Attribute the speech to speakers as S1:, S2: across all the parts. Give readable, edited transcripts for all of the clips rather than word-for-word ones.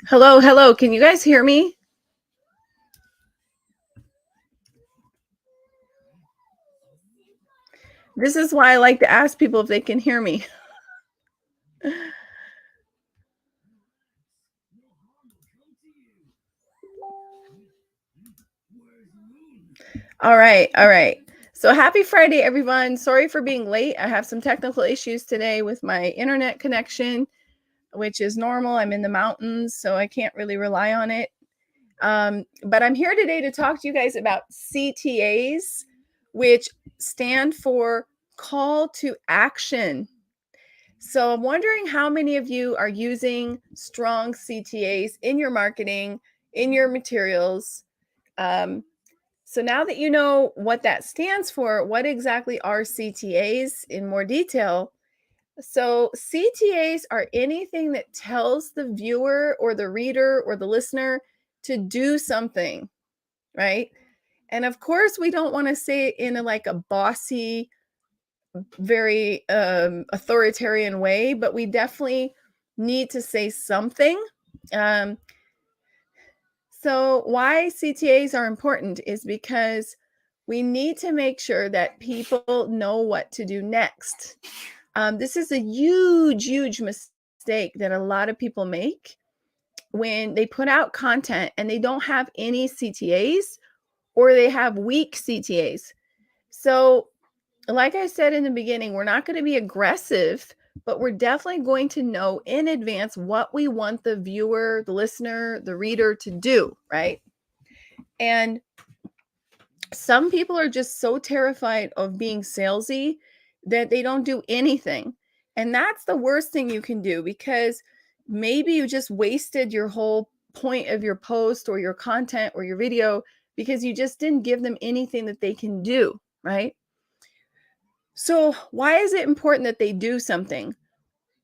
S1: Hello, hello. Can you guys hear me? This is why I like to ask people if they can hear me. All right, all right. So happy Friday, everyone. Sorry for being late. I have some technical issues today with my internet connection, which is normal. I'm in the mountains, so I can't really rely on it. But I'm here today to talk to you guys about CTAs, which stand for call to action. So I'm wondering how many of you are using strong CTAs in your marketing, in your materials. Um, so now that you know what that stands for, what exactly are CTAs in more detail? So CTAs are anything that tells the viewer or the reader or the listener to do something, right? And of course, we don't want to say it in a bossy, very authoritarian way, but we definitely need to say something. Um, so, why CTAs are important is because we need to make sure that people know what to do next. This is a huge, huge mistake that a lot of people make when they put out content and they don't have any CTAs or they have weak CTAs. So, like I said in the beginning, we're not going to be aggressive, but we're definitely going to know in advance what we want the viewer, the listener, the reader to do, right? And some people are just so terrified of being salesy that they don't do anything. And that's the worst thing you can do because maybe you just wasted your whole point of your post or your content or your video because you just didn't give them anything that they can do, right? So, why is it important that they do something?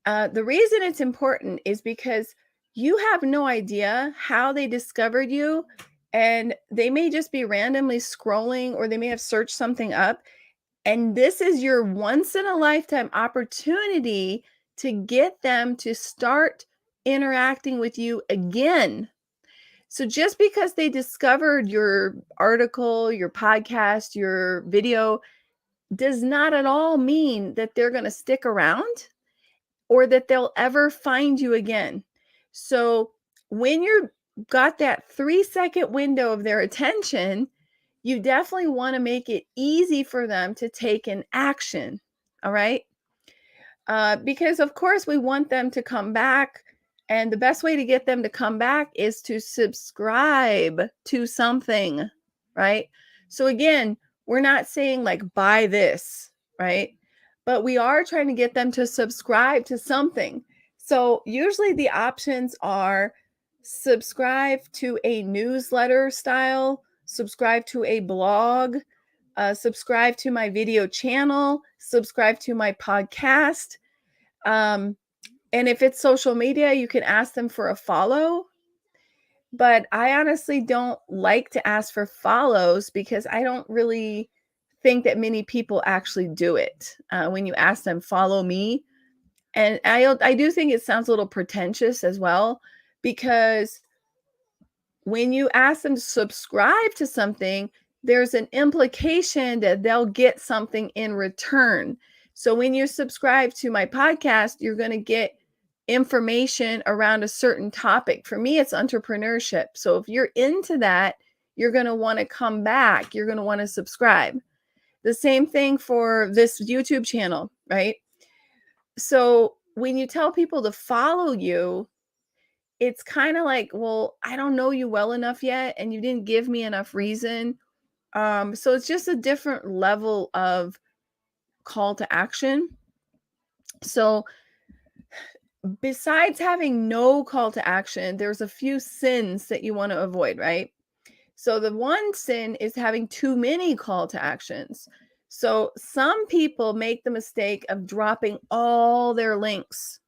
S1: The reason it's important is because you have no idea how they discovered you, and they may just be randomly scrolling or they may have searched something up. And this is your once in a lifetime opportunity to get them to start interacting with you again. So, just because they discovered your article, your podcast, your video, does not at all mean that they're going to stick around or that they'll ever find you again. So when you're got that 3-second window of their attention, you definitely want to make it easy for them to take an action. All right. Because, of course, we want them to come back. And the best way to get them to come back is to subscribe to something. Right. So, again, we're not saying like buy this. Right. But we are trying to get them to subscribe to something. So, usually the options are subscribe to a newsletter style, subscribe to a blog, subscribe to my video channel, subscribe to my podcast. Um, and if it's social media, you can ask them for a follow. But I honestly don't like to ask for follows because I don't really think that many people actually do it. When you ask them, follow me. And I do think it sounds a little pretentious as well because when you ask them to subscribe to something, there's an implication that they'll get something in return. So when you subscribe to my podcast, you're going to get information around a certain topic. For me, it's entrepreneurship. So if you're into that, you're going to want to come back. You're going to want to subscribe. The same thing for this YouTube channel, right? So when you tell people to follow you, it's kinda like, "Well, I don't know you well enough yet, and you didn't give me enough reason." So it's just a different level of call to action. So, besides having no call to action, there's a few sins that you wanna avoid, right? So the one sin is having too many call to actions. So some people make the mistake of dropping all their links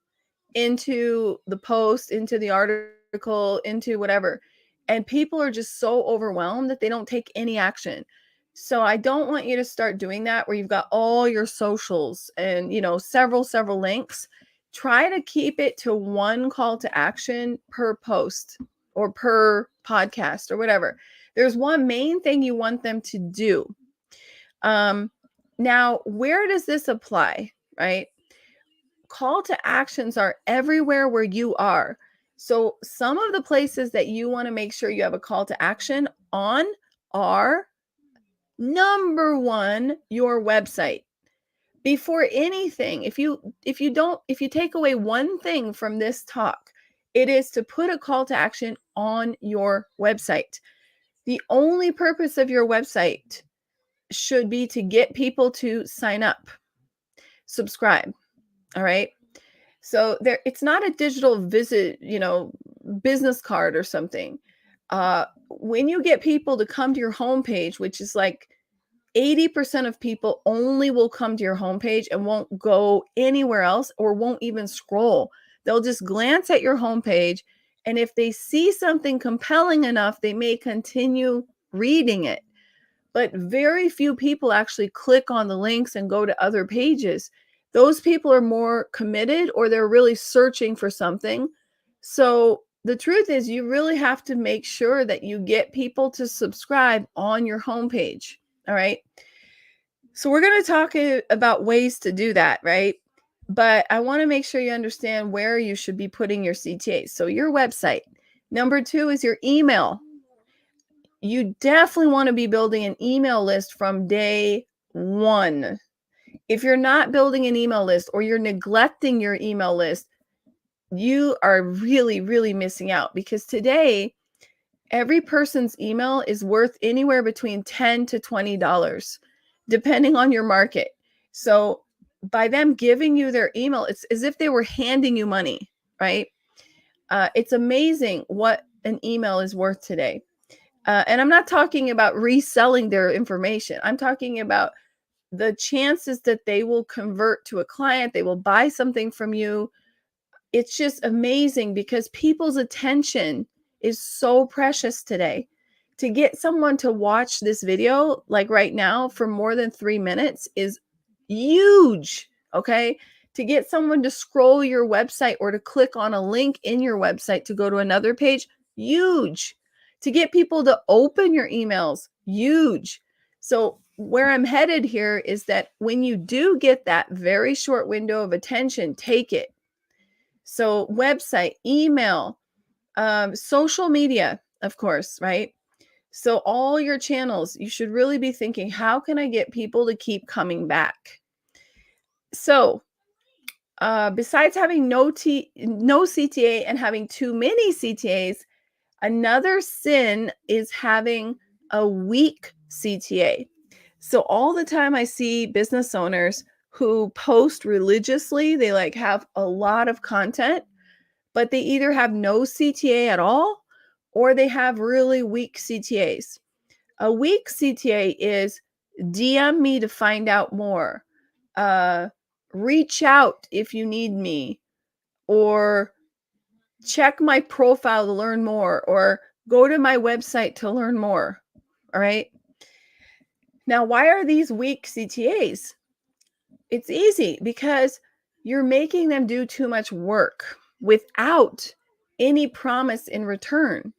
S1: into the post, into the article, into whatever. And people are just so overwhelmed that they don't take any action. So I don't want you to start doing that where you've got all your socials and, several links. try to keep it to one call to action per post or per podcast or whatever. There's one main thing you want them to do. Now, where does this apply, right? Call to actions are everywhere where you are. So some of the places that you want to make sure you have a call to action on are number one, your website. Before anything, if you take away one thing from this talk, it is to put a call to action on your website. The only purpose of your website should be to get people to sign up, subscribe. All right. So there, it's not a digital visit, business card or something. When you get people to come to your homepage, which is like 80% of people only will come to your homepage and won't go anywhere else or won't even scroll. They'll just glance at your homepage. And if they see something compelling enough, they may continue reading it. But very few people actually click on the links and go to other pages. Those people are more committed or they're really searching for something. So the truth is, you really have to make sure that you get people to subscribe on your homepage. All right. So we're going to talk about ways to do that, right? But I want to make sure you understand where you should be putting your CTAs. So your website. Number two is your email. You definitely want to be building an email list from day one. If you're not building an email list or you're neglecting your email list, you are really, really missing out, because today, every person's email is worth anywhere between $10 to $20, depending on your market. So by them giving you their email, it's as if they were handing you money, right? It's amazing what an email is worth today. And I'm not talking about reselling their information. I'm talking about the chances that they will convert to a client, they will buy something from you. It's just amazing because people's attention is so precious today. To get someone to watch this video, like right now, for more than 3 minutes is huge. Okay. To get someone to scroll your website or to click on a link in your website to go to another page, huge. To get people to open your emails, huge. So where I'm headed here is that when you do get that very short window of attention, take it. So website, email, social media, of course, right? So all your channels, you should really be thinking, how can I get people to keep coming back? So besides having no CTA and having too many CTAs, another sin is having a weak CTA. So all the time I see business owners who post religiously, they like have a lot of content, but they either have no CTA at all or they have really weak CTAs. A weak CTA is DM me to find out more, reach out if you need me, or check my profile to learn more, or go to my website to learn more. All right. Now, why are these weak CTAs? It's easy because you're making them do too much work without any promise in return.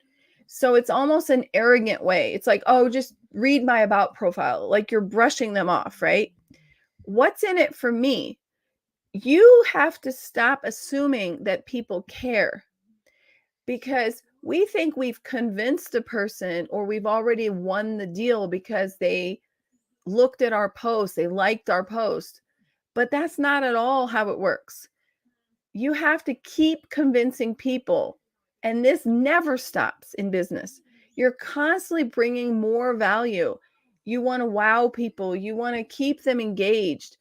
S1: So it's almost an arrogant way. It's like, oh, just read my about profile. Like you're brushing them off, right? What's in it for me? You have to stop assuming that people care, because we think we've convinced a person or we've already won the deal because they looked at our post, they liked our post. But that's not at all how it works. You have to keep convincing people, and this never stops in business. You're constantly bringing more value. You want to wow people, you want to keep them engaged.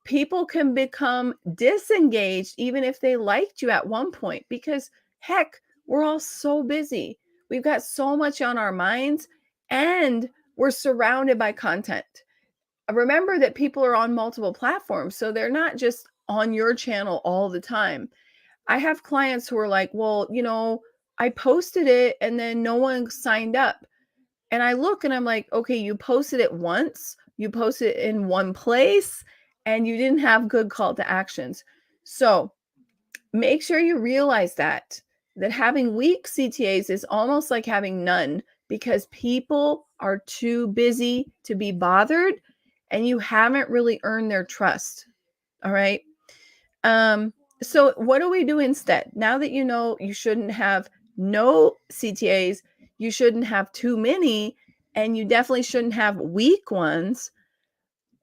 S1: People can become disengaged even if they liked you at one point, because heck, we're all so busy. We've got so much on our minds and we're surrounded by content. Remember that people are on multiple platforms, so they're not just on your channel all the time. I have clients who are like, well, I posted it and then no one signed up. And I look and I'm like, okay, you posted it once, you posted it in one place, and you didn't have good call to actions. So make sure you realize that having weak CTAs is almost like having none because people are too busy to be bothered and you haven't really earned their trust. All right. Um, so what do we do instead? Now that you know you shouldn't have no CTAs, you shouldn't have too many, and you definitely shouldn't have weak ones,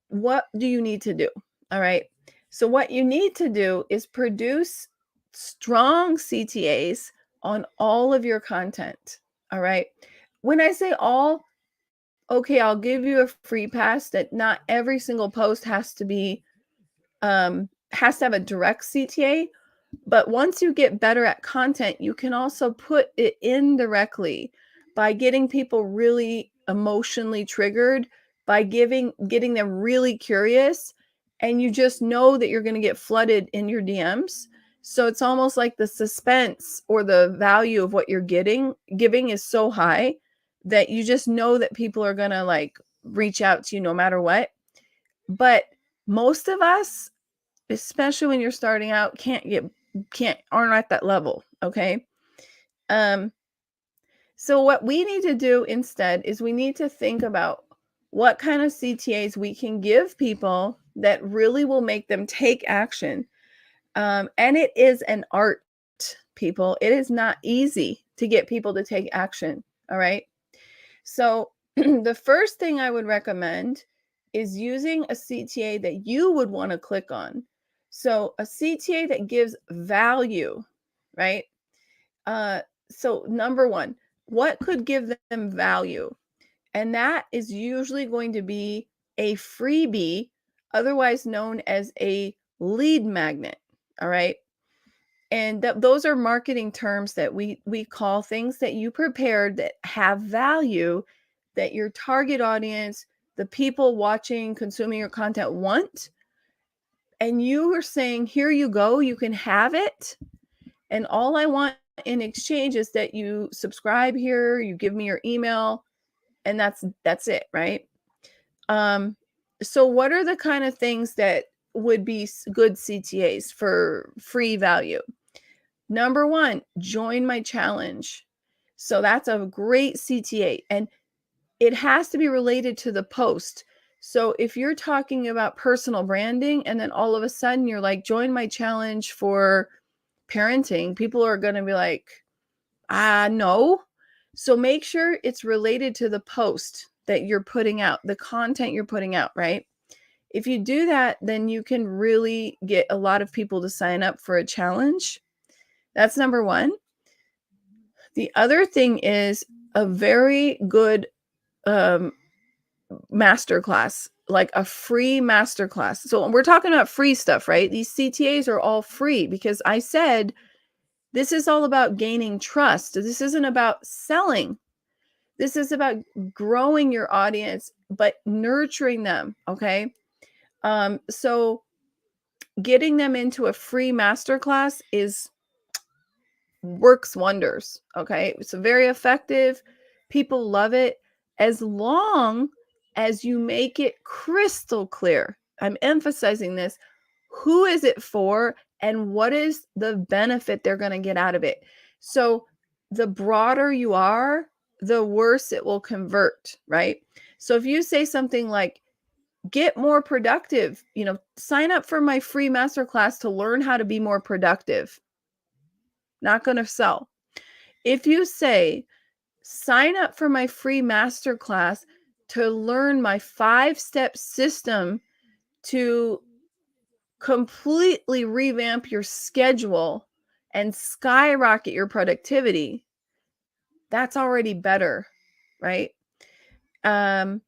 S1: what do you need to do? All right. So what you need to do is produce strong CTAs on all of your content. All right. When I say all, okay, I'll give you a free pass that not every single post has to have a direct CTA, but once you get better at content, you can also put it indirectly by getting people really emotionally triggered, by getting them really curious, and you just know that you're going to get flooded in your DMs. So it's almost like the suspense or the value of what you're giving is so high that you just know that people are going to like reach out to you no matter what. But most of us, especially when you're starting out, aren't at that level. Okay. Um, so what we need to do instead is we need to think about what kind of CTAs we can give people that really will make them take action. And it is an art, people. It is not easy to get people to take action. All right. So the first thing I would recommend is using a CTA that you would want to click on. So a CTA that gives value, right? Uh, so number one, what could give them value? And that is usually going to be a freebie, otherwise known as a lead magnet. All right. And those are marketing terms that we call things that you prepared that have value that your target audience, the people watching, consuming your content want. And you are saying, here you go, you can have it. And all I want in exchange is that you subscribe here, you give me your email, and that's it, right? Um, so what are the kind of things that would be good CTAs for free value? Number one, join my challenge. So that's a great CTA, and it has to be related to the post. So if you're talking about personal branding and then all of a sudden you're like, join my challenge for parenting, people are going to be like, no. So make sure it's related to the post that you're putting out, the content you're putting out, right? If you do that, then you can really get a lot of people to sign up for a challenge. That's number one. The other thing is a very good masterclass, like a free masterclass. So we're talking about free stuff, right? These CTAs are all free because I said this is all about gaining trust. This isn't about selling. This is about growing your audience, but nurturing them. Okay. So getting them into a free masterclass works wonders. Okay. It's very effective. People love it as long as you make it crystal clear. I'm emphasizing this. Who is it for and what is the benefit they're going to get out of it? So the broader you are, the worse it will convert, right? So if you say something like, get more productive, sign up for my free masterclass to learn how to be more productive, not going to sell. If you say, sign up for my free masterclass to learn my 5-step system to completely revamp your schedule and skyrocket your productivity, that's already better, right? And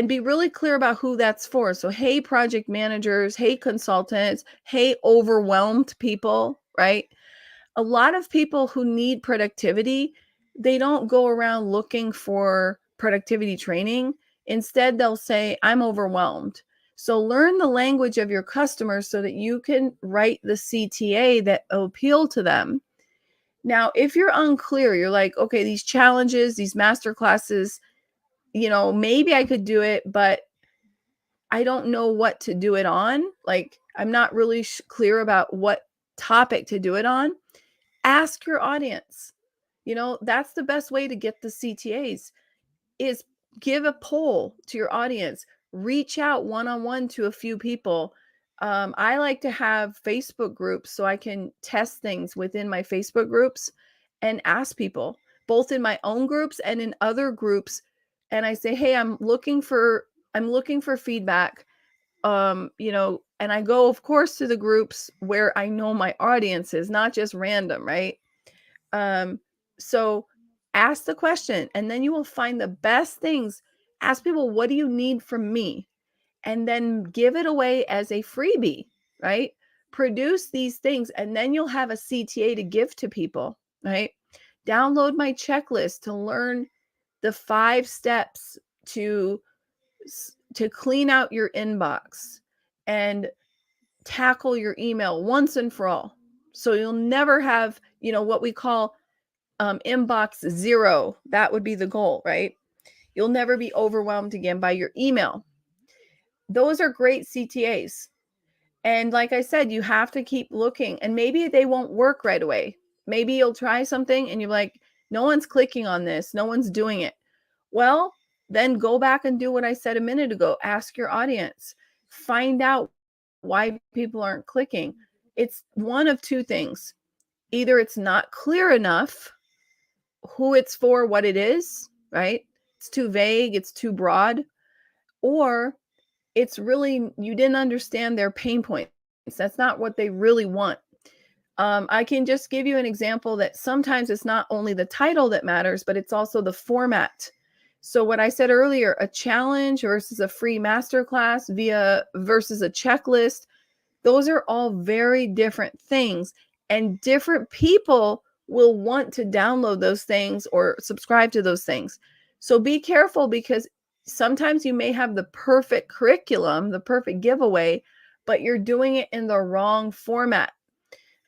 S1: be really clear about who that's for. So, hey, project managers, hey, consultants, hey, overwhelmed people, right? A lot of people who need productivity, they don't go around looking for productivity training. Instead, they'll say, I'm overwhelmed. So learn the language of your customers so that you can write the CTA that appeal to them. Now, if you're unclear, you're like, okay, these challenges, these master classes, maybe I could do it, but I don't know what to do it on. Like, I'm not really clear about what topic to do it on, ask your audience. That's the best way to get the CTAs is give a poll to your audience, reach out one-on-one to a few people. I like to have Facebook groups so I can test things within my Facebook groups and ask people, both in my own groups and in other groups. And I say, hey, I'm looking for feedback. And I go, of course, to the groups where I know my audience is, not just random, right? So ask the question, and then you will find the best things. Ask people, what do you need from me? And then give it away as a freebie, right? Produce these things, and then you'll have a CTA to give to people, right? Download my checklist to learn the 5 steps to clean out your inbox and tackle your email once and for all. So you'll never have, what we call inbox zero. That would be the goal, right? You'll never be overwhelmed again by your email. Those are great CTAs. And like I said, you have to keep looking, and maybe they won't work right away. Maybe you'll try something and you're like, no one's clicking on this. No one's doing it. Well, then go back and do what I said a minute ago. Ask your audience. Find out why people aren't clicking. It's one of two things. Either it's not clear enough who it's for, what it is, right? It's too vague, it's too broad, or it's really, you didn't understand their pain points. That's not what they really want. I can just give you an example that sometimes it's not only the title that matters, but it's also the format. So what I said earlier, a challenge versus a free masterclass versus a checklist, those are all very different things, and different people will want to download those things or subscribe to those things. So be careful, because sometimes you may have the perfect curriculum, the perfect giveaway, but you're doing it in the wrong format.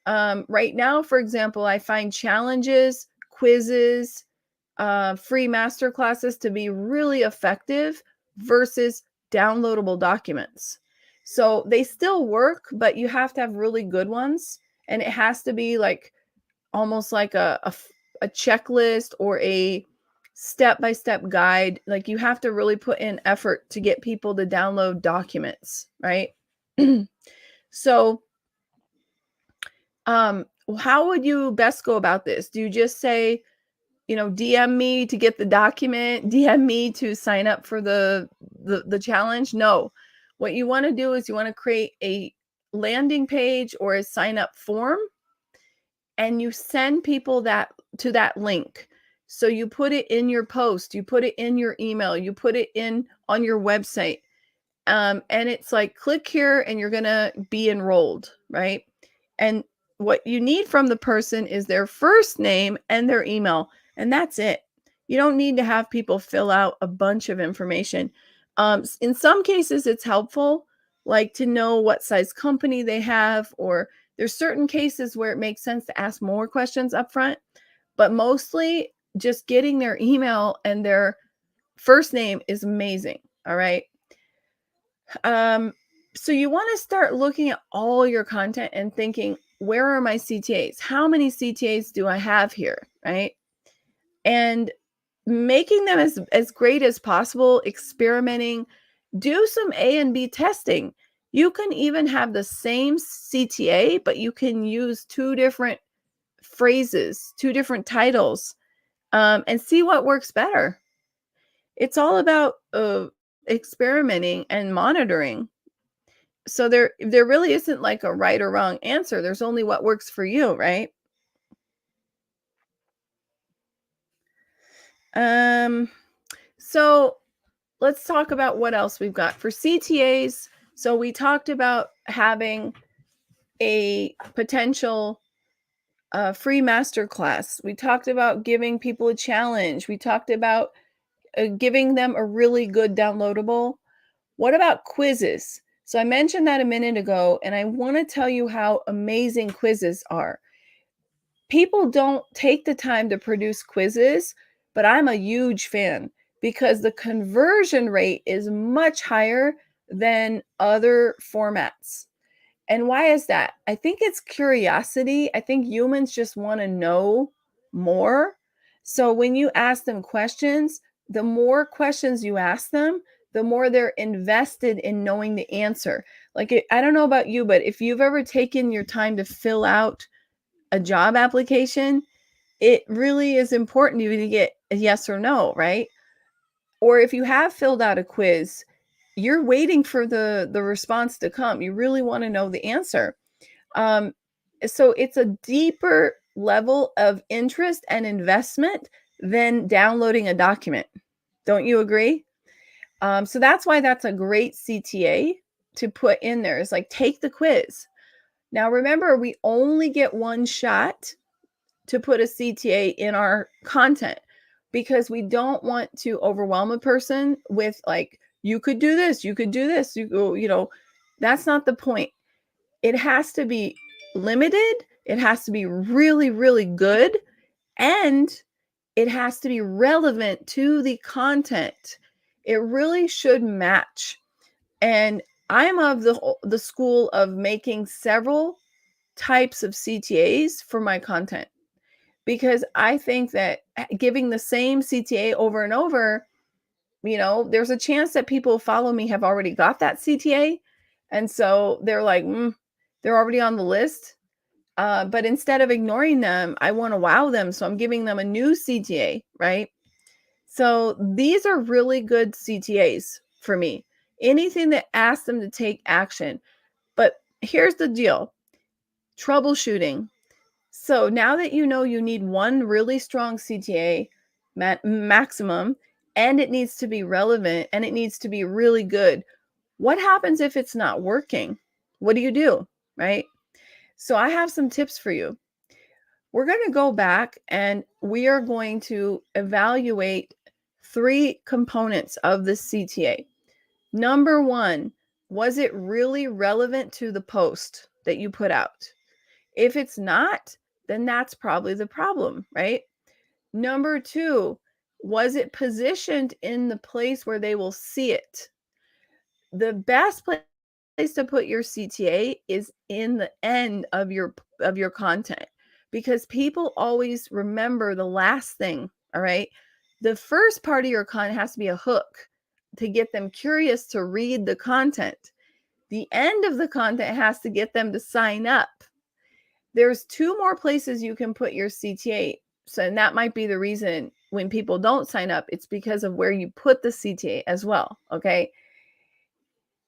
S1: Right now, for example, I find challenges, quizzes, free masterclasses to be really effective versus downloadable documents. So they still work, but you have to have really good ones. And it has to be like almost like a checklist or a step-by-step guide. Like you have to really put in effort to get people to download documents, right? So how would you best go about this? Do you just say, DM me to get the document, DM me to sign up for the challenge? No. What you want to do is you want to create a landing page or a sign up form, and you send people to that link. So you put it in your post, you put it in your email, you put it in on your website. And it's like, click here and you're going to be enrolled, right? And what you need from the person is their first name and their email, and that's it. You don't need to have people fill out a bunch of information. In some cases, it's helpful, like to know what size company they have, or there's certain cases where it makes sense to ask more questions up front, but mostly just getting their email and their first name is amazing. All right. So you want to start looking at all your content and thinking, where are my CTAs? How many CTAs do I have here? Right. And making them as great as possible, experimenting, do some A and B testing. You can even have the same CTA, but you can use 2 different phrases, 2 different titles, and see what works better. It's all about experimenting and monitoring. So there really isn't like a right or wrong answer. There's only what works for you, right? So let's talk about what else we've got for CTAs. So we talked about having a potential free masterclass. We talked about giving people a challenge. We talked about giving them a really good downloadable. What about quizzes? So I mentioned that a minute ago, and I want to tell you how amazing quizzes are. People don't take the time to produce quizzes, but I'm a huge fan because the conversion rate is much higher than other formats. And why is that? I think it's curiosity. I think humans just want to know more. So when you ask them questions, the more questions you ask them, the more they're invested in knowing the answer. Like, I don't know about you, but if you've ever taken your time to fill out a job application, it really is important to you to get a yes or no, right? Or if you have filled out a quiz, you're waiting for the response to come. You really want to know the answer. Um, so it's a deeper level of interest and investment than downloading a document. Don't you agree? So that's why that's a great CTA to put in there. Is like, take the quiz. Now remember, we only get one shot to put a CTA in our content because we don't want to overwhelm a person with like, you could do this, you could do this, that's not the point. It has to be limited, it has to be really, really good, and it has to be relevant to the content. It really should match. And I'm of the school of making several types of CTAs for my content because I think that giving the same CTA over and over, there's a chance that people who follow me have already got that CTA. And so they're like, they're already on the list. But instead of ignoring them, I want to wow them. So I'm giving them a new CTA, right? So these are really good CTAs for me. Anything that asks them to take action. But here's the deal. Troubleshooting. So now that you know you need one really strong CTA maximum, and it needs to be relevant and it needs to be really good, what happens if it's not working? What do you do? Right? So I have some tips for you. We're going to go back and we are going to evaluate 3 components of the CTA. Number 1, was it really relevant to the post that you put out? If it's not, then that's probably the problem, right? Number 2, was it positioned in the place where they will see it? The best place to put your CTA is in the end of your content because people always remember the last thing, all right? The first part of your content has to be a hook to get them curious to read the content. The end of the content has to get them to sign up. There's 2 more places you can put your CTA. So, and that might be the reason when people don't sign up, it's because of where you put the CTA as well, okay?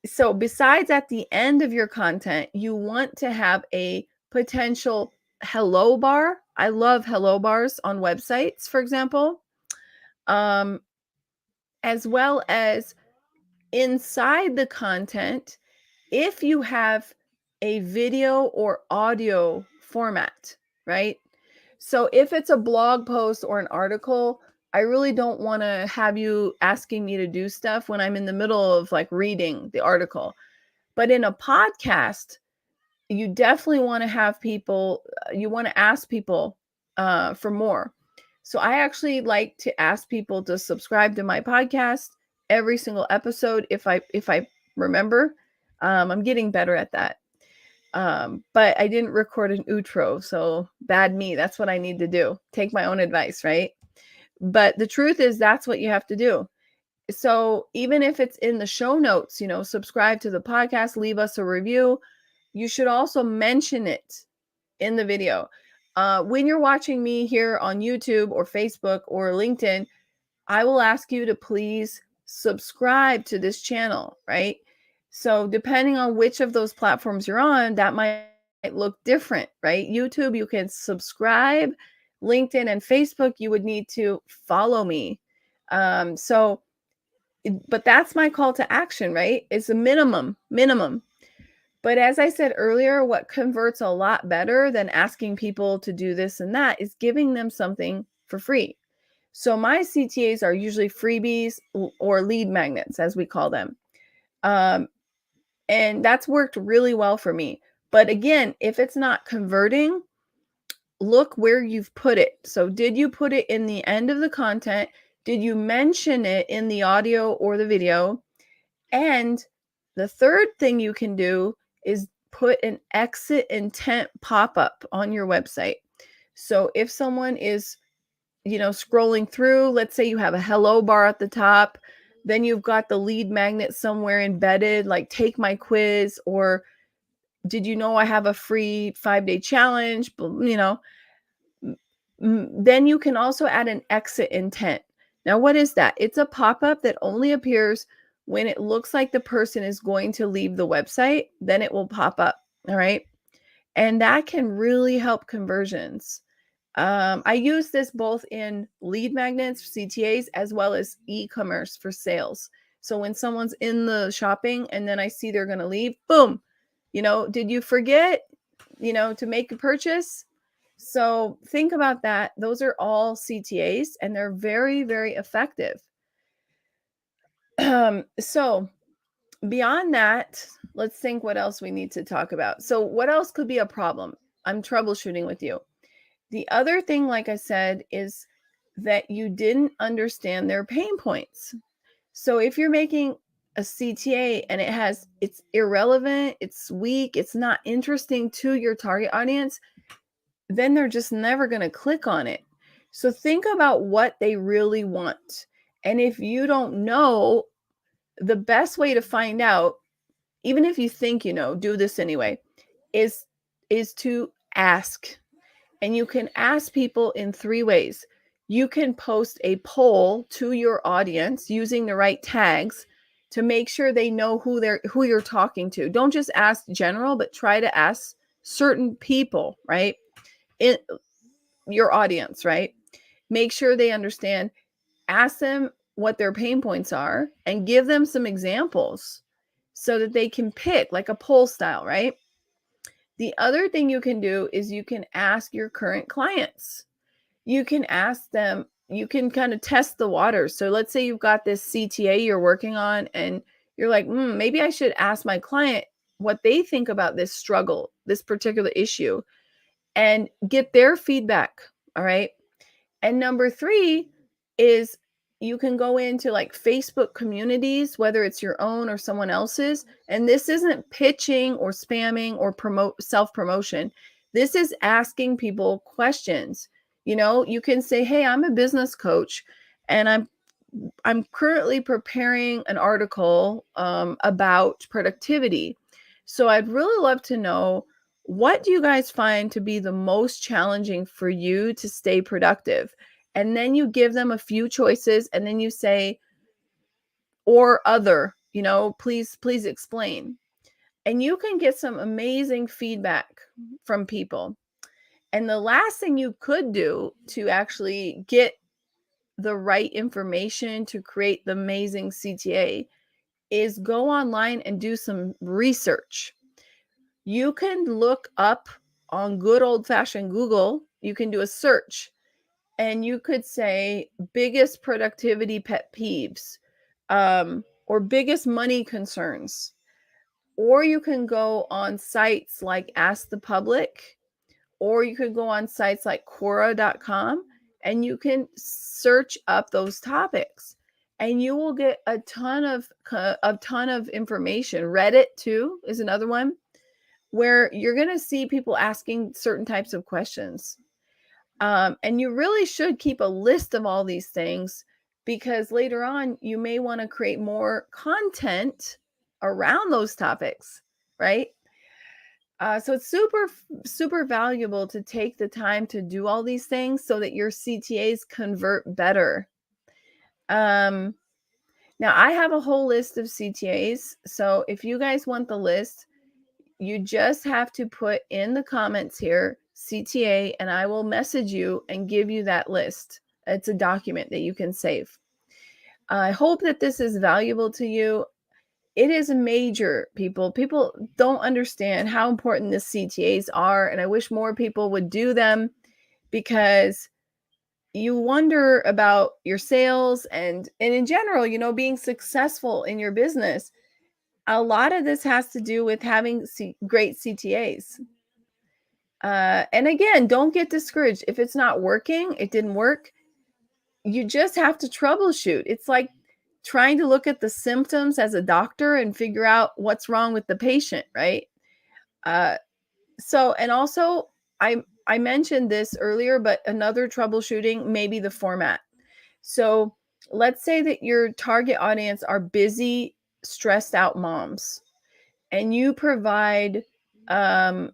S1: So besides at the end of your content, you want to have a potential hello bar. I love hello bars on websites, for example, um, as well as inside the content, if you have a video or audio format, right? So if it's a blog post or an article, I really don't want to have you asking me to do stuff when I'm in the middle of like reading the article. But in a podcast, you definitely want to have people, you want to ask people for more. So I actually like to ask people to subscribe to my podcast every single episode if I remember. I'm getting better at that. But I didn't record an outro, so bad me. That's what I need to do. Take my own advice, right? But the truth is that's what you have to do. So even if it's in the show notes, subscribe to the podcast, leave us a review. You should also mention it in the video. When you're watching me here on YouTube or Facebook or LinkedIn, I will ask you to please subscribe to this channel, right? So depending on which of those platforms you're on, that might look different, right? YouTube, you can subscribe. LinkedIn and Facebook, you would need to follow me. But that's my call to action, right? It's a minimum. But as I said earlier, what converts a lot better than asking people to do this and that is giving them something for free. So my CTAs are usually freebies or lead magnets, as we call them. And that's worked really well for me. But again, if it's not converting, look where you've put it. So did you put it in the end of the content? Did you mention it in the audio or the video? And the third thing you can do is put an exit intent pop-up on your website. So if someone is, scrolling through, let's say you have a hello bar at the top, then you've got the lead magnet somewhere embedded, like take my quiz, or did you know I have a free 5-day challenge? Then you can also add an exit intent. Now, what is that? It's a pop-up that only appears when it looks like the person is going to leave the website, then it will pop up. All right. And that can really help conversions. I use this both in lead magnets, CTAs, as well as e-commerce for sales. So when someone's in the shopping and then I see they're going to leave, boom, did you forget, to make a purchase? So think about that. Those are all CTAs and they're very, very effective. So beyond that, let's think what else we need to talk about. So what else could be a problem? I'm troubleshooting with you. The other thing, like I said, is that you didn't understand their pain points. So if you're making a CTA and it's irrelevant, it's weak, it's not interesting to your target audience, then they're just never going to click on it. So think about what they really want. And if you don't know, the best way to find out, even if you think do this anyway, is to ask. And you can ask people in 3 ways. You can post a poll to your audience using the right tags to make sure they know who you're talking to. Don't just ask general, but try to ask certain people, right? In your audience, right? Make sure they understand. Ask them what their pain points are and give them some examples so that they can pick, like a poll style, right? The other thing you can do is you can ask your current clients. You can ask them, you can kind of test the waters. So let's say you've got this CTA you're working on and you're like, maybe I should ask my client what they think about this struggle, this particular issue, and get their feedback. All right. And number 3 is you can go into like Facebook communities, whether it's your own or someone else's. And this isn't pitching or spamming or self-promotion. This is asking people questions. You can say, hey, I'm a business coach and I'm currently preparing an article about productivity. So I'd really love to know, what do you guys find to be the most challenging for you to stay productive? And then you give them a few choices and then you say, or other, please explain. And you can get some amazing feedback from people. And the last thing you could do to actually get the right information to create the amazing CTA is go online and do some research. You can look up on good old-fashioned Google, you can do a search, and you could say biggest productivity pet peeves, or biggest money concerns. Or you can go on sites like Ask the Public, or you could go on sites like Quora.com and you can search up those topics and you will get a ton of information. Reddit too is another one where you're going to see people asking certain types of questions. And you really should keep a list of all these things because later on you may want to create more content around those topics, right? So it's super, super valuable to take the time to do all these things so that your CTAs convert better. Now, I have a whole list of CTAs. So if you guys want the list, you just have to put in the comments here, CTA, and I will message you and give you that list. It's a document that you can save. I hope that this is valuable to you. It is major, people. People don't understand how important the CTAs are, and I wish more people would do them because you wonder about your sales and in general, being successful in your business. A lot of this has to do with having great CTAs. And again, don't get discouraged. If it's not working, it didn't work. You just have to troubleshoot. It's like trying to look at the symptoms as a doctor and figure out what's wrong with the patient, right? Uh, so, and also, I mentioned this earlier, but another troubleshooting may be the format. So, let's say that your target audience are busy, stressed out moms, and you provide um,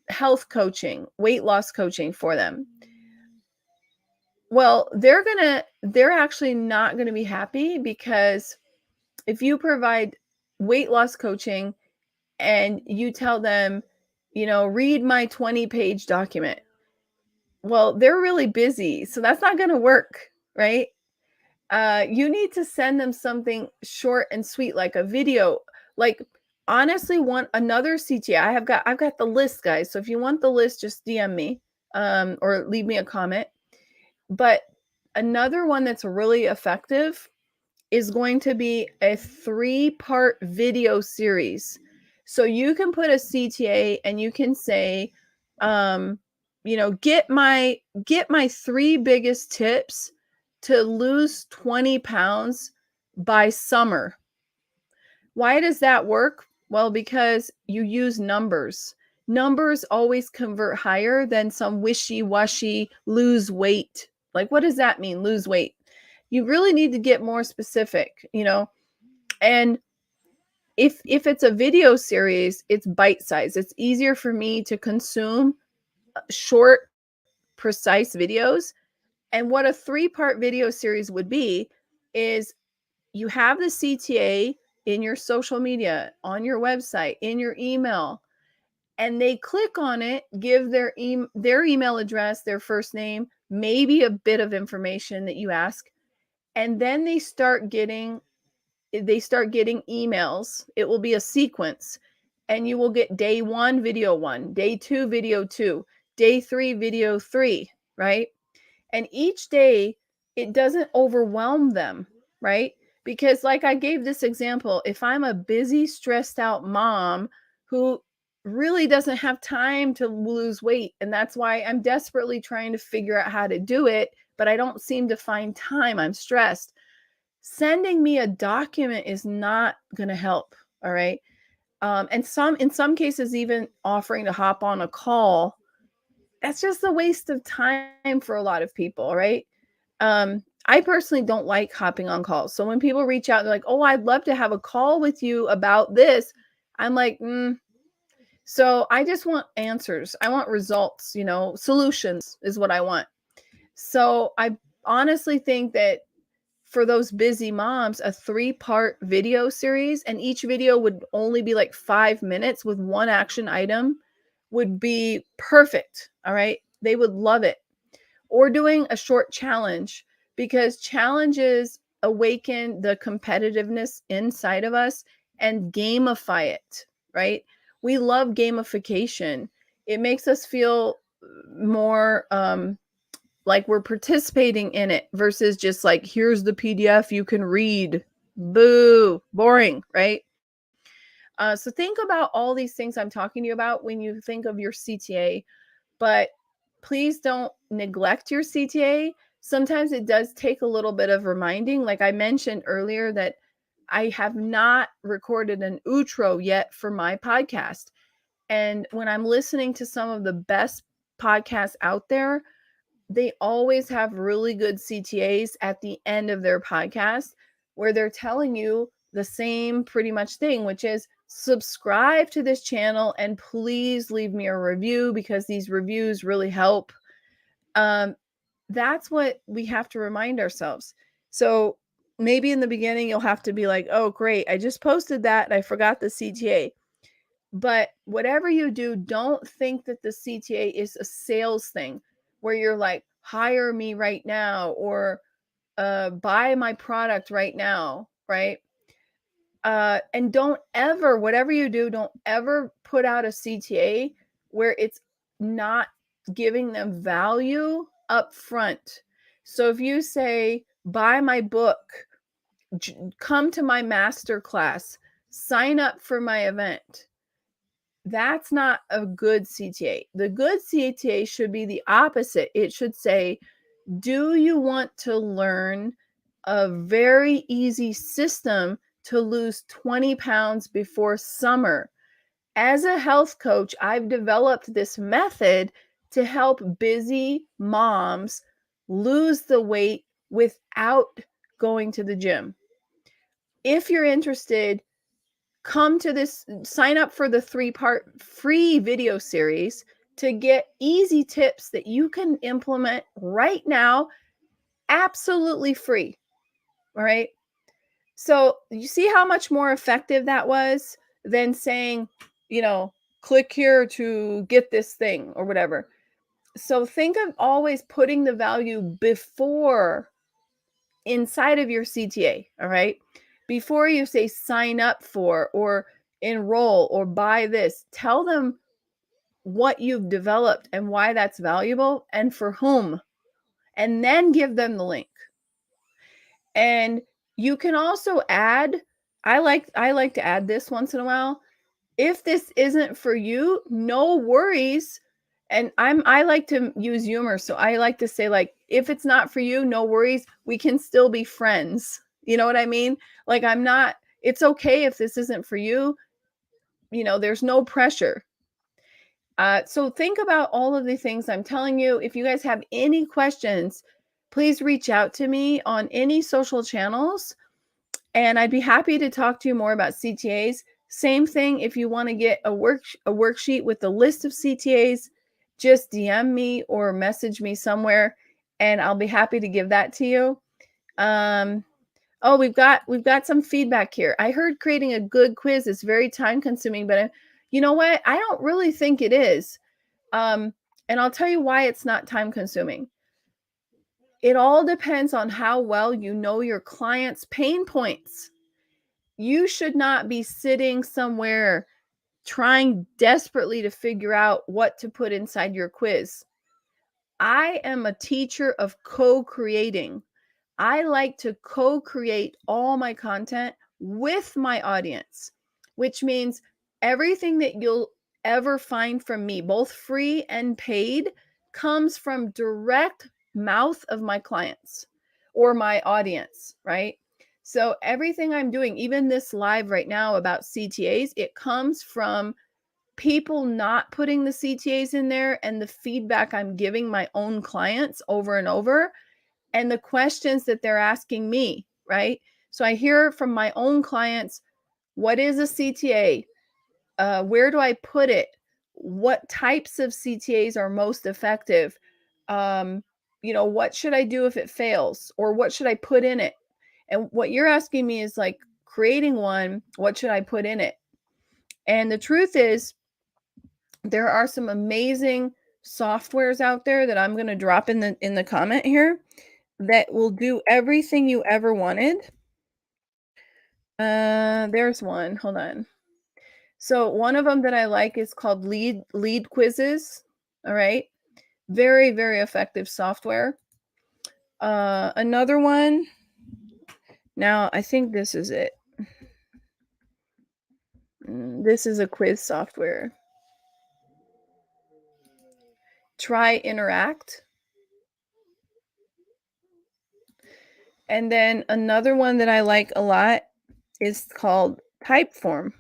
S1: health coaching, weight loss coaching for them. Well, they're actually not gonna be happy because if you provide weight loss coaching and you tell them, read my 20-page document. Well, they're really busy, so that's not gonna work, right? You need to send them something short and sweet, like a video. Like, honestly, want another CTA. I've got the list, guys. So if you want the list, just DM me, or leave me a comment. But another one that's really effective is going to be a 3-part video series. So you can put a CTA and you can say, get my 3 biggest tips to lose 20 pounds by summer. Why does that work? Well, because you use numbers. Numbers always convert higher than some wishy-washy lose weight. Like, what does that mean, lose weight? You really need to get more specific. And if it's a video series, it's bite size. It's easier for me to consume short, precise videos. And what a 3-part video series would be is you have the CTA in your social media, on your website, in your email, and they click on it, give their email address, their first name, maybe a bit of information that you ask, and then they start getting emails. It will be a sequence, and you will get day 1 video 1, day 2 video 2, day 3 video 3, right? And each day, it doesn't overwhelm them, right? Because, like I gave this example, if I'm a busy, stressed out mom who really doesn't have time to lose weight, and that's why I'm desperately trying to figure out how to do it, but I don't seem to find time, I'm stressed. Sending me a document is not going to help. All right. And in some cases, even offering to hop on a call, that's just a waste of time for a lot of people, right? I personally don't like hopping on calls. So when people reach out, they're like, "Oh, I'd love to have a call with you about this." I'm like, So I just want answers. I want results, solutions is what I want. So I honestly think that for those busy moms, a 3-part video series, and each video would only be like 5 minutes with one action item, would be perfect. All right. They would love it. Or doing a short challenge, because challenges awaken the competitiveness inside of us and gamify it, right? We love gamification. It makes us feel more like we're participating in it versus just like, here's the PDF you can read. Boo, boring, right? So think about all these things I'm talking to you about when you think of your CTA, but please don't neglect your CTA. Sometimes it does take a little bit of reminding. Like I mentioned earlier, that I have not recorded an outro yet for my podcast. And when I'm listening to some of the best podcasts out there, they always have really good CTAs at the end of their podcast where they're telling you the same pretty much thing, which is subscribe to this channel and please leave me a review because these reviews really help. That's what we have to remind ourselves. So maybe in the beginning, you'll have to be like, oh, great, I just posted that and I forgot the CTA. But whatever you do, don't think that the CTA is a sales thing where you're like, hire me right now, or buy my product right now, right? And don't ever, whatever you do, don't ever put out a CTA where it's not giving them value up front. So if you say, buy my book, come to my master class, sign up for my event, that's not a good CTA. The good CTA should be the opposite. It should say, do you want to learn a very easy system to lose 20 pounds before summer? As a health coach, I've developed this method to help busy moms lose the weight without going to the gym. If you're interested, come to this, sign up for the 3-part free video series to get easy tips that you can implement right now, absolutely free. All right. So you see how much more effective that was than saying, you know, click here to get this thing or whatever. So think of always putting the value before inside of your CTA, all right? Before you say sign up for or enroll or buy this, tell them what you've developed and why that's valuable and for whom, and then give them the link. And you can also add, I like to add this once in a while. If this isn't for you, no worries. And I like to use humor, so I like to say, like, if it's not for you, no worries. We can still be friends. You know what I mean? Like, I'm not, it's okay if this isn't for you. There's no pressure. So think about all of the things I'm telling you. If you guys have any questions, please reach out to me on any social channels, and I'd be happy to talk to you more about CTAs. Same thing, if you want to get a worksheet with a list of CTAs, just DM me or message me somewhere, and I'll be happy to give that to you. Oh, we've got some feedback here. I heard creating a good quiz is very time consuming, but you know what? I don't really think it is. And I'll tell you why it's not time consuming. It all depends on how well you know your client's pain points. You should not be sitting somewhere trying desperately to figure out what to put inside your quiz. I am a teacher of co-creating. I like to co-create all my content with my audience, which means everything that you'll ever find from me, both free and paid, comes from direct mouth of my clients or my audience, right? So everything I'm doing, even this live right now about CTAs, it comes from people not putting the CTAs in there and the feedback I'm giving my own clients over and over and the questions that they're asking me, right? So I hear from my own clients, what is a CTA? Where do I put it? What types of CTAs are most effective? What should I do if it fails? Or what should I put in it? And what you're asking me is like creating one, what should I put in it? And the truth is, there are some amazing softwares out there that I'm going to drop in the comment here that will do everything you ever wanted. There's one. Hold on. So one of them that I like is called Lead Quizzes. All right. Very, very effective software. Another one. Now, I think this is it. This is a quiz software. Try Interact. And then another one that I like a lot is called Typeform.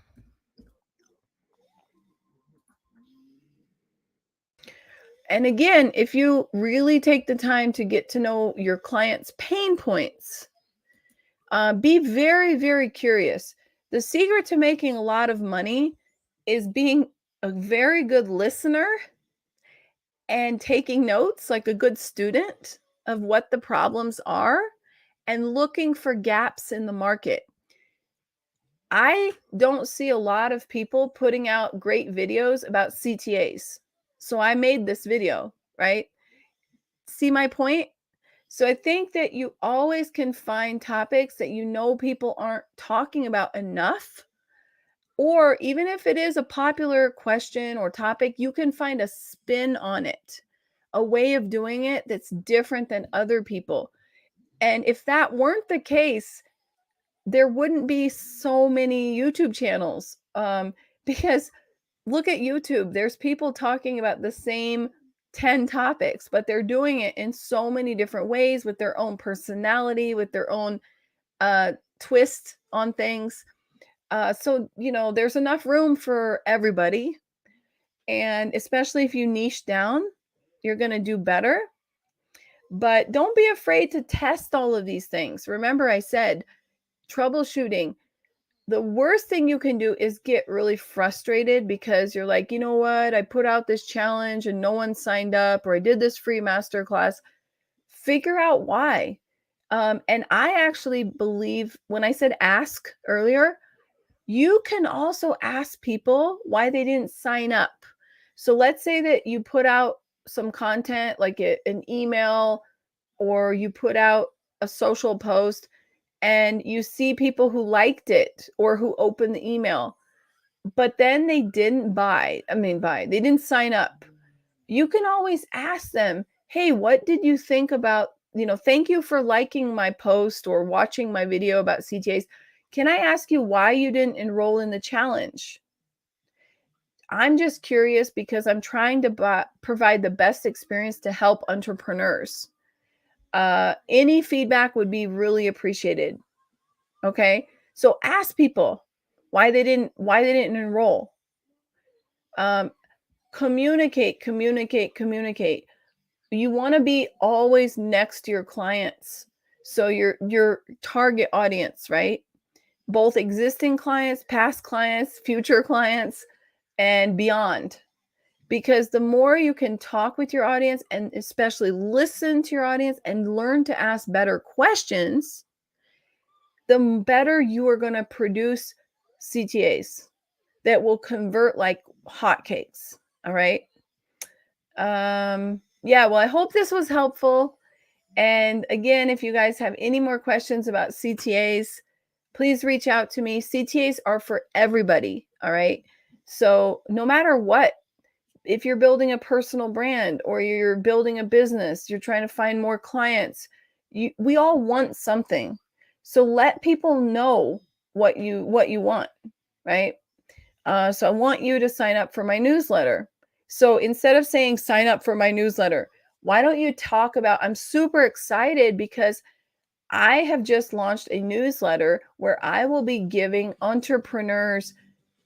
S1: And again, if you really take the time to get to know your client's pain points, be very, very curious. The secret to making a lot of money is being a very good listener and taking notes like a good student of what the problems are and looking for gaps in the market. I don't see a lot of people putting out great videos about CTAs. So I made this video, right? See my point? So I think that you always can find topics that people aren't talking about enough. Or even if it is a popular question or topic, you can find a spin on it, a way of doing it that's different than other people. And if that weren't the case, there wouldn't be so many YouTube channels. Because look at YouTube, there's people talking about the same 10 topics, but they're doing it in so many different ways with their own personality, with their own twist on things. So, there's enough room for everybody. And especially if you niche down, you're going to do better. But don't be afraid to test all of these things. Remember, I said troubleshooting. The worst thing you can do is get really frustrated because you're like, you know what? I put out this challenge and no one signed up, or I did this free masterclass. Figure out why. And I actually believe when I said ask earlier, you can also ask people why they didn't sign up. So let's say that you put out some content like an email, or you put out a social post and you see people who liked it or who opened the email, but then they didn't they didn't sign up. You can always ask them, hey, what did you think about, thank you for liking my post or watching my video about CTAs. Can I ask you why you didn't enroll in the challenge? I'm just curious because I'm trying to provide the best experience to help entrepreneurs. Any feedback would be really appreciated. Okay. So ask people why they didn't enroll. Um, communicate. You want to be always next to your clients. So your target audience, right? Both existing clients, past clients, future clients, and beyond. Because the more you can talk with your audience and especially listen to your audience and learn to ask better questions, the better you are going to produce CTAs that will convert like hotcakes. All right. Yeah, well, I hope this was helpful. And again, if you guys have any more questions about CTAs, please reach out to me. CTAs are for everybody. All right. So no matter what, if you're building a personal brand or you're building a business, you're trying to find more clients, we all want something. So let people know what you want, right? So I want you to sign up for my newsletter. So instead of saying sign up for my newsletter, why don't you talk about, I'm super excited because I have just launched a newsletter where I will be giving entrepreneurs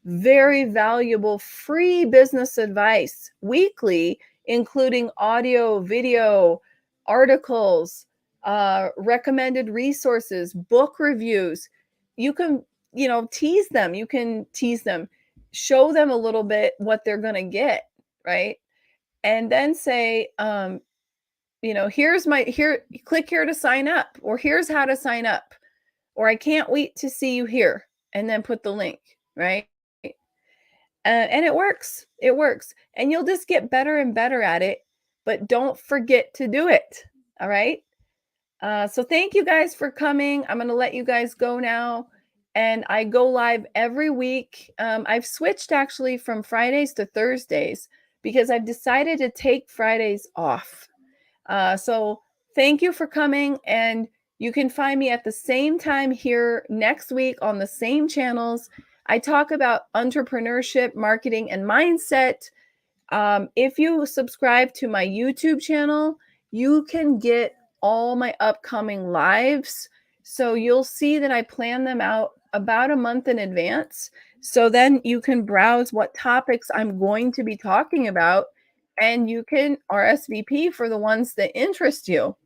S1: very valuable free business advice weekly, including audio, video, articles, recommended resources, book reviews. You can, tease them. You can tease them, show them a little bit what they're going to get, right? And then say, here, click here to sign up, or here's how to sign up, or I can't wait to see you here, and then put the link, right? And it works. It works. And you'll just get better and better at it. But don't forget to do it. All right. So thank you guys for coming. I'm going to let you guys go now. And I go live every week. I've switched actually from Fridays to Thursdays because I've decided to take Fridays off. So thank you for coming. And you can find me at the same time here next week on the same channels. I talk about entrepreneurship, marketing, and mindset. If you subscribe to my YouTube channel, you can get all my upcoming lives. So you'll see that I plan them out about a month in advance. So then you can browse what topics I'm going to be talking about, and you can RSVP for the ones that interest you.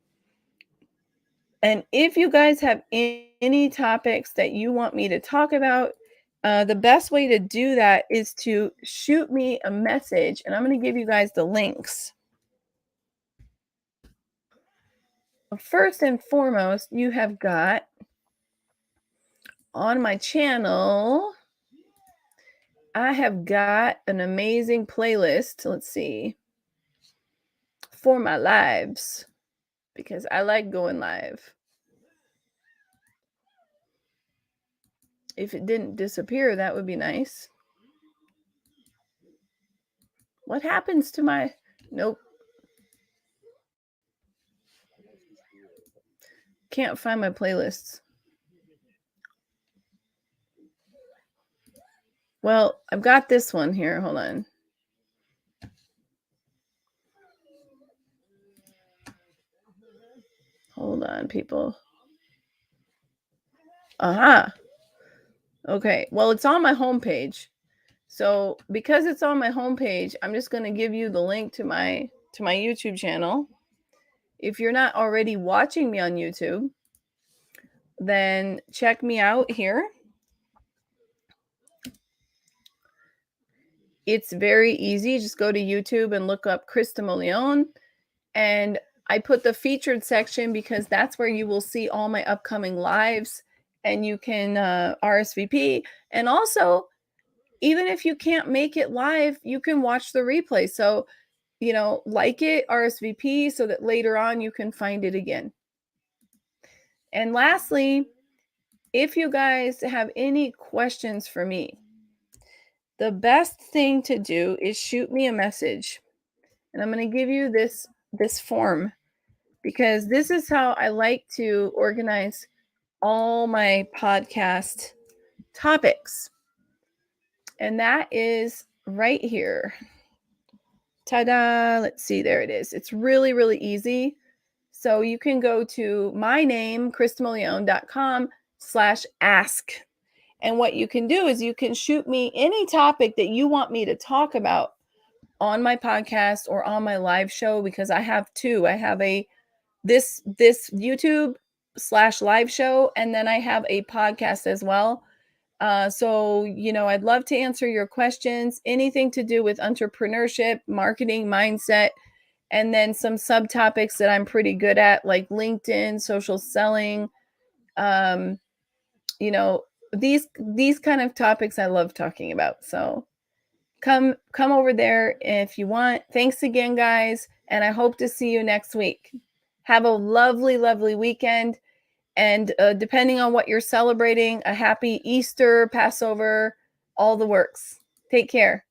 S1: And if you guys have any topics that you want me to talk about, the best way to do that is to shoot me a message, and I'm going to give you guys the links. First and foremost, you have got on my channel, I have got an amazing playlist. Let's see, for my lives, because I like going live. If it didn't disappear, that would be nice. What happens to my, nope. Can't find my playlists. Well, I've got this one here. Hold on. Hold on, people. Aha. Okay, well, it's on my homepage. So because it's on my homepage, I'm just going to give you the link to my YouTube channel. If you're not already watching me on YouTube, then check me out here. It's very easy. Just go to YouTube and look up Krista Molione. And I put the featured section because that's where you will see all my upcoming lives, and you can RSVP. And also, even if you can't make it live, you can watch the replay. So, like it, RSVP, so that later on you can find it again. And lastly, if you guys have any questions for me, the best thing to do is shoot me a message. And I'm going to give you this form, because this is how I like to organize all my podcast topics. And that is right here. Ta-da! Let's see, there it is. It's really, really easy. So you can go to my name, kristamolione.com/ask. And what you can do is you can shoot me any topic that you want me to talk about on my podcast or on my live show, because I have two. I have this YouTube/live show, and then I have a podcast as well. So, I'd love to answer your questions, anything to do with entrepreneurship, marketing, mindset, and then some subtopics that I'm pretty good at, like LinkedIn, social selling. Um, these kind of topics I love talking about. So come over there if you want. Thanks again, guys, and I hope to see you next week. Have a lovely, lovely weekend. And depending on what you're celebrating, a happy Easter, Passover, all the works. Take care.